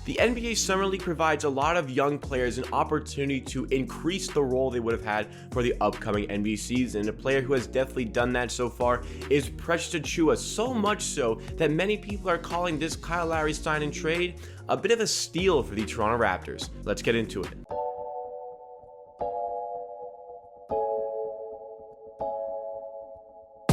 The NBA Summer League provides a lot of young players an opportunity to increase the role they would have had for the upcoming NBA season. And a player who has definitely done that so far is Precious Achiuwa, so much so that many people are calling this Kyle Lowry sign and trade a bit of a steal for the Toronto Raptors. Let's get into it.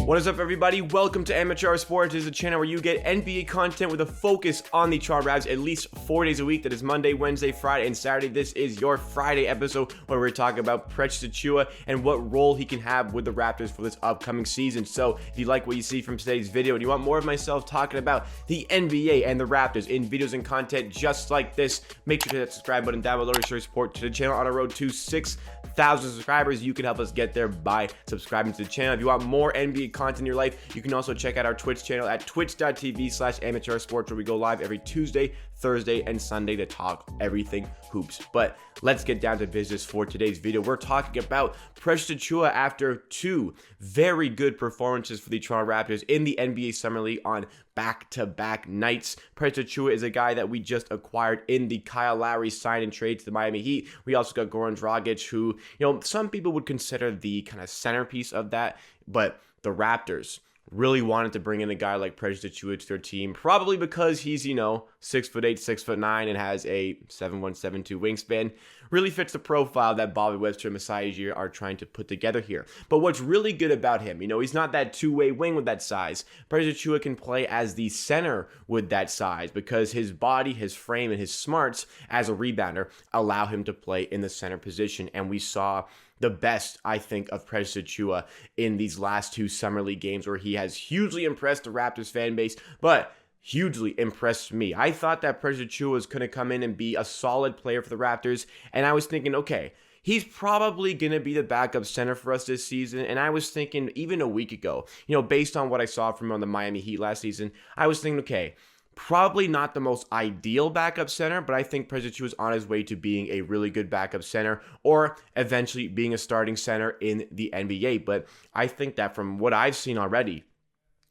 What is up, everybody? Welcome to Amateur Sports. This is a channel where you get NBA content with a focus on the Toronto Raptors at least 4 days a week. That is Monday, Wednesday, Friday, and Saturday. This is your Friday episode where we're talking about Precious Achiuwa and what role he can have with the Raptors for this upcoming season. So if you like what you see from today's video and you want more of myself talking about the NBA and the Raptors in videos and content just like this, make sure to hit that subscribe button down below to show your support to the channel on a road to 6,000 subscribers. You can help us get there by subscribing to the channel. If you want more NBA content in your life, you can also check out our Twitch channel at twitch.tv/amateursports, where we go live every Tuesday, Thursday, and Sunday to talk everything hoops. But let's get down to business for today's video. We're talking about Precious Achiuwa after two very good performances for the Toronto Raptors in the NBA Summer League on back-to-back nights. Precious Achiuwa is a guy that we just acquired in the Kyle Lowry sign and trade to the Miami Heat. We also got Goran Dragic, who, some people would consider the kind of centerpiece of that, but the Raptors really wanted to bring in a guy like Precious Achiuwa to their team, probably because he's, 6'8", 6'9", and has a 7'1", 7'2" wingspan. Really fits the profile that Bobby Webster and Masai Ujiri are trying to put together here. But what's really good about him, he's not that two-way wing with that size. Precious Achiuwa can play as the center with that size because his body, his frame, and his smarts as a rebounder allow him to play in the center position. And we saw the best, I think, of Precious Achiuwa in these last two Summer League games, where he has hugely impressed the Raptors fan base, but hugely impressed me. I thought that Precious Achiuwa was going to come in and be a solid player for the Raptors, and I was thinking, okay, he's probably going to be the backup center for us this season. And I was thinking, even a week ago, based on what I saw from him on the Miami Heat last season, I was thinking, okay, probably not the most ideal backup center, but I think Precious Achiuwa is on his way to being a really good backup center, or eventually being a starting center in the NBA. But I think that from what I've seen already,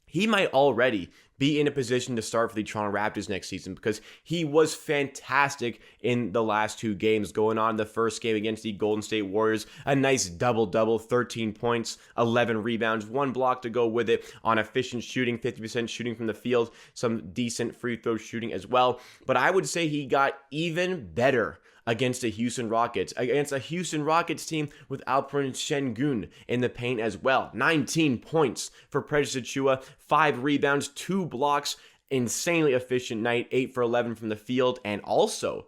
he might already be in a position to start for the Toronto Raptors next season, because he was fantastic in the last two games. Going on the first game against the Golden State Warriors, a nice double-double, 13 points, 11 rebounds, 1 block to go with it on efficient shooting, 50% shooting from the field, some decent free throw shooting as well. But I would say he got even better against the Houston Rockets, team with Alperen Şengün in the paint as well. 19 points for Precious Achiuwa, 5 rebounds, 2 blocks, insanely efficient night, 8 for 11 from the field, and also,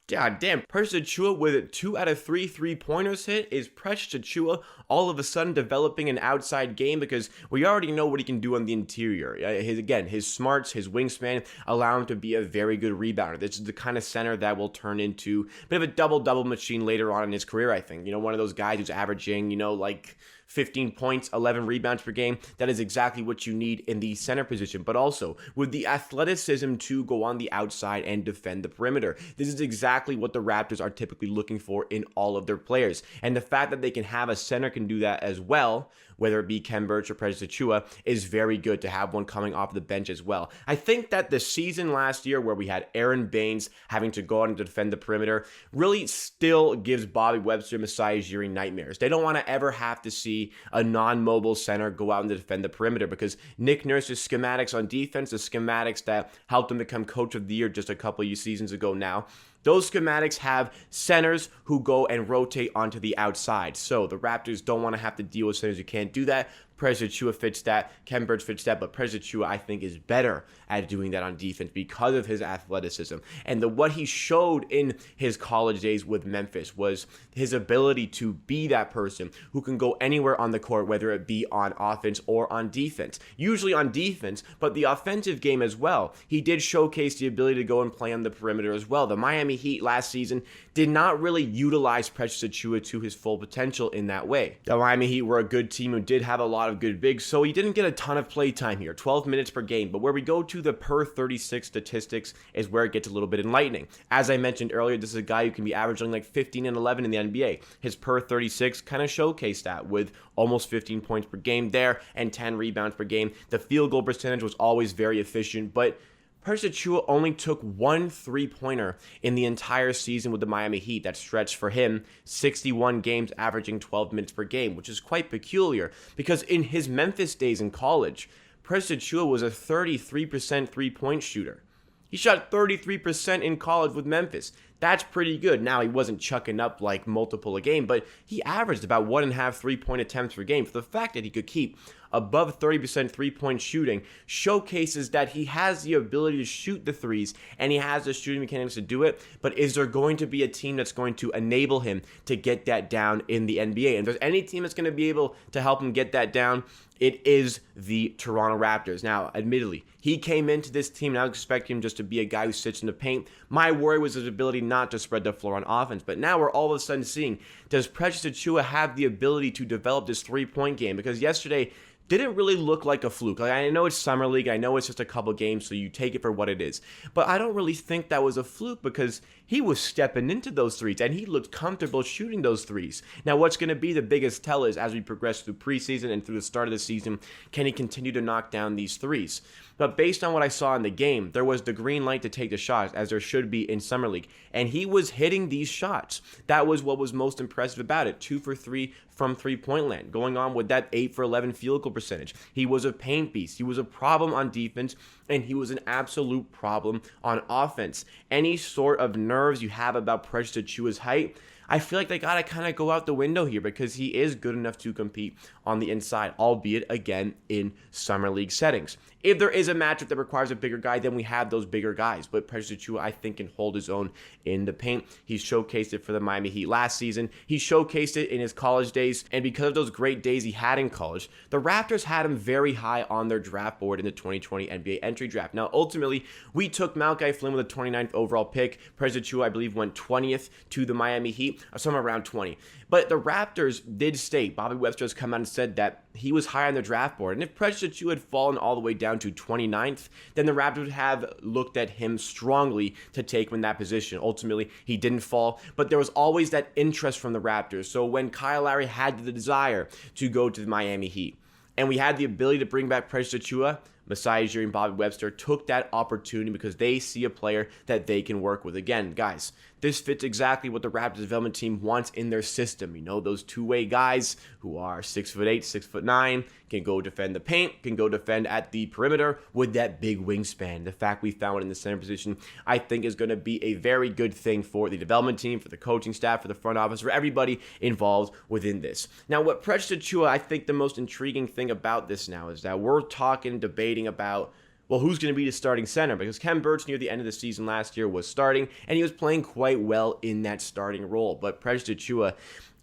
god damn, Precious Achiuwa with 2 out of 3 three-pointers hit. Is Precious Achiuwa all of a sudden developing an outside game? Because we already know what he can do on the interior. His smarts, his wingspan allow him to be a very good rebounder. This is the kind of center that will turn into a bit of a double-double machine later on in his career, I think. One of those guys who's averaging, like 15 points, 11 rebounds per game. That is exactly what you need in the center position, but also with the athleticism to go on the outside and defend the perimeter. This is exactly what the Raptors are typically looking for in all of their players. And the fact that they can have a center can do that as well, whether it be Khem Birch or Precious Achiuwa, is very good to have one coming off the bench as well. I think that the season last year where we had Aaron Baines having to go out and defend the perimeter really still gives Bobby Webster and Masai Ujiri nightmares. They don't want to ever have to see a non-mobile center go out and defend the perimeter, because Nick Nurse's schematics on defense, the schematics that helped him become Coach of the Year just a couple of seasons ago now, those schematics have centers who go and rotate onto the outside. So the Raptors don't want to have to deal with centers who can't do that. Precious Achiuwa fits that, Khem Birch fits that, but Precious Achiuwa, I think, is better at doing that on defense because of his athleticism. And what he showed in his college days with Memphis was his ability to be that person who can go anywhere on the court, whether it be on offense or on defense. Usually on defense, but the offensive game as well. He did showcase the ability to go and play on the perimeter as well. The Miami Heat last season did not really utilize Precious Achiuwa to his full potential in that way. The Miami Heat were a good team who did have a lot of good bigs, so he didn't get a ton of play time here, 12 minutes per game. But where we go to the per 36 statistics is where it gets a little bit enlightening. As I mentioned earlier, this is a guy who can be averaging like 15 and 11 in the NBA. His per 36 kind of showcased that with almost 15 points per game there and 10 rebounds per game. The field goal percentage was always very efficient, but Precious Achiuwa only took 1 3-pointer in the entire season with the Miami Heat. That stretched for him 61 games, averaging 12 minutes per game, which is quite peculiar because in his Memphis days in college, Precious Achiuwa was a 33% three-point shooter. He shot 33% in college with Memphis. That's pretty good. Now, he wasn't chucking up like multiple a game, but he averaged about 1.5 3-point attempts per game. For the fact that he could keep above 30% three-point shooting showcases that he has the ability to shoot the threes and he has the shooting mechanics to do it. But is there going to be a team that's going to enable him to get that down in the NBA? And if there's any team that's going to be able to help him get that down, it is the Toronto Raptors. Now, admittedly, he came into this team and I was expecting him just to be a guy who sits in the paint. My worry was his ability not to spread the floor on offense. But now we're all of a sudden seeing, does Precious Achiuwa have the ability to develop this three-point game? Because yesterday didn't really look like a fluke. Like, I know it's summer league, I know it's just a couple games, so you take it for what it is. But I don't really think that was a fluke because he was stepping into those threes and he looked comfortable shooting those threes. Now, what's going to be the biggest tell is as we progress through preseason and through the start of the season, can he continue to knock down these threes? But based on what I saw in the game, there was the green light to take the shots, as there should be in Summer League. And he was hitting these shots. That was what was most impressive about it. 2 for 3 from three-point land, going on with that 8 for 11 field goal percentage. He was a paint beast. He was a problem on defense, and he was an absolute problem on offense. Any sort of nerves you have about Precious Achiuwa's height, I feel like they got to kind of go out the window here because he is good enough to compete on the inside, albeit, again, in Summer League settings. If there is a matchup that requires a bigger guy, then we have those bigger guys. But Precious Achiuwa, I think, can hold his own in the paint. He showcased it for the Miami Heat last season. He showcased it in his college days. And because of those great days he had in college, the Raptors had him very high on their draft board in the 2020 NBA entry draft. Now, ultimately, we took Malachi Flynn with the 29th overall pick. Precious Achiuwa, I believe, went 20th to the Miami Heat, or somewhere around 20. But the Raptors did state, Bobby Webster has come out and said that he was high on the draft board. And if Precious Achiuwa had fallen all the way down to 29th, then the Raptors would have looked at him strongly to take him in that position. Ultimately, he didn't fall, but there was always that interest from the Raptors. So when Kyle Lowry had the desire to go to the Miami Heat, and we had the ability to bring back Precious Achiuwa, Masai Ujiri and Bobby Webster took that opportunity because they see a player that they can work with. Again, guys, this fits exactly what the Raptors development team wants in their system. You know, those two-way guys who are 6'8", 6'9", can go defend the paint, can go defend at the perimeter with that big wingspan. The fact we found it in the center position, I think, is going to be a very good thing for the development team, for the coaching staff, for the front office, for everybody involved within this. Now, what Precious Achiuwa, I think the most intriguing thing about this now is that we're talking, debating about, well, who's going to be the starting center? Because Khem Birch near the end of the season last year was starting, and he was playing quite well in that starting role. But Precious Achiuwa,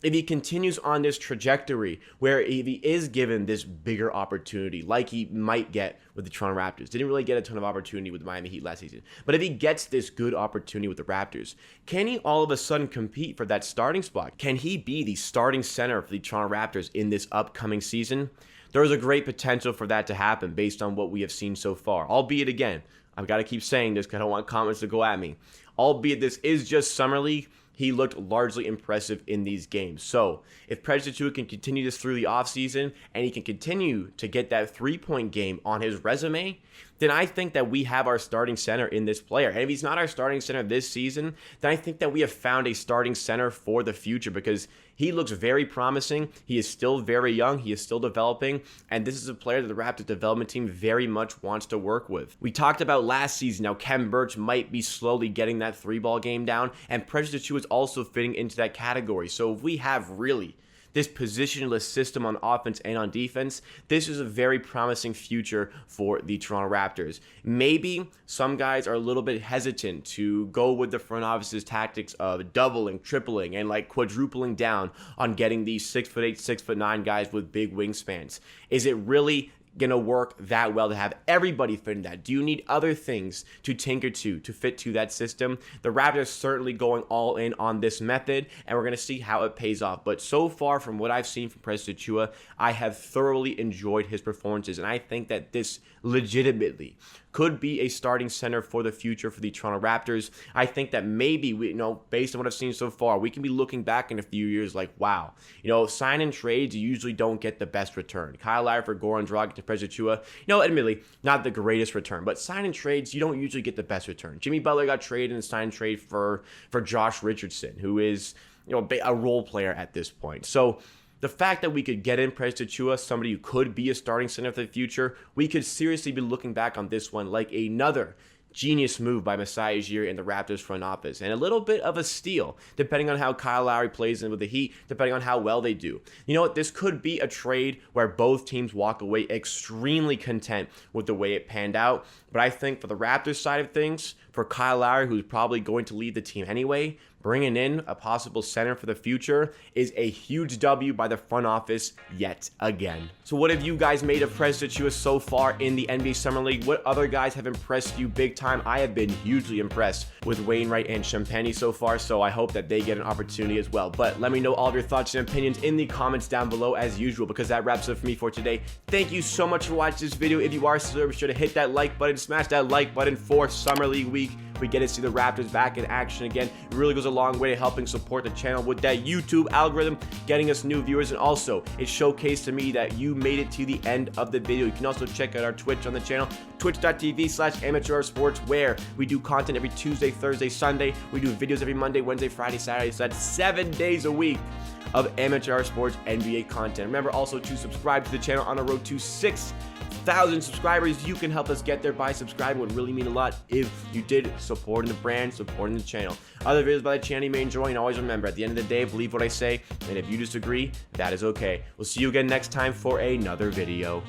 if he continues on this trajectory where if he is given this bigger opportunity, like he might get with the Toronto Raptors, didn't really get a ton of opportunity with the Miami Heat last season, but if he gets this good opportunity with the Raptors, can he all of a sudden compete for that starting spot? Can he be the starting center for the Toronto Raptors in this upcoming season? There is a great potential for that to happen based on what we have seen so far. Albeit, again, I've got to keep saying this because I don't want comments to go at me. Albeit this is just Summer League, he looked largely impressive in these games. So if Precious Achiuwa can continue this through the offseason and he can continue to get that three-point game on his resume, then I think that we have our starting center in this player. And if he's not our starting center this season, then I think that we have found a starting center for the future because he looks very promising. He is still very young. He is still developing. And this is a player that the Raptors development team very much wants to work with. We talked about last season how Khem Birch might be slowly getting that three-ball game down. And Precious Achiuwa is also fitting into that category. So if we have really this positionless system on offense and on defense, this is a very promising future for the Toronto Raptors. Maybe some guys are a little bit hesitant to go with the front office's tactics of doubling, tripling, and like quadrupling down on getting these 6'8", 6'9" guys with big wingspans. Is it really gonna work that well to have everybody fit in that? Do you need other things to tinker to fit to that system? The Raptors certainly going all in on this method, and we're gonna see how it pays off. But so far, from what I've seen from Precious Achiuwa, I have thoroughly enjoyed his performances, and I think that this legitimately could be a starting center for the future for the Toronto Raptors. I think that maybe, based on what I've seen so far, we can be looking back in a few years like, wow, sign and trades, you usually don't get the best return. Kyle Lowry for Goran Dragic to Prez Achiuwa. Admittedly, not the greatest return, but sign and trades, you don't usually get the best return. Jimmy Butler got traded and sign and trade for Josh Richardson, who is a role player at this point. So the fact that we could get in Prez Achiuwa, somebody who could be a starting center for the future, we could seriously be looking back on this one like another genius move by Masai Ujiri and the Raptors front office, and a little bit of a steal, depending on how Kyle Lowry plays in with the Heat, depending on how well they do. This could be a trade where both teams walk away extremely content with the way it panned out, but I think for the Raptors side of things, for Kyle Lowry, who's probably going to lead the team anyway, bringing in a possible center for the future is a huge W by the front office yet again. So what have you guys made of Prez Achiuwa so far in the NBA Summer League? What other guys have impressed you big time? I have been hugely impressed with Wainwright and Champagnie so far, so I hope that they get an opportunity as well. But let me know all of your thoughts and opinions in the comments down below as usual, because that wraps up for me for today. Thank you so much for watching this video. If you are still there, be sure to hit that like button, smash that like button for Summer League week. We get to see the Raptors back in action again. It really goes a long way to helping support the channel with that YouTube algorithm, getting us new viewers, and also it showcased to me that you made it to the end of the video. You can also check out our Twitch on the channel, twitch.tv/amateursports, where we do content every Tuesday, Thursday, Sunday. We do videos every Monday, Wednesday, Friday, Saturday. So that's 7 days a week of Amateur Sports NBA content. Remember also to subscribe to the channel on the road to 6,000 subscribers. You can help us get there by subscribing. It would really mean a lot if you did, supporting the brand, supporting the channel. Other videos by the channel you may enjoy, and always remember, at the end of the day, believe what I say, and if you disagree, that is okay. We'll see you again next time for another video.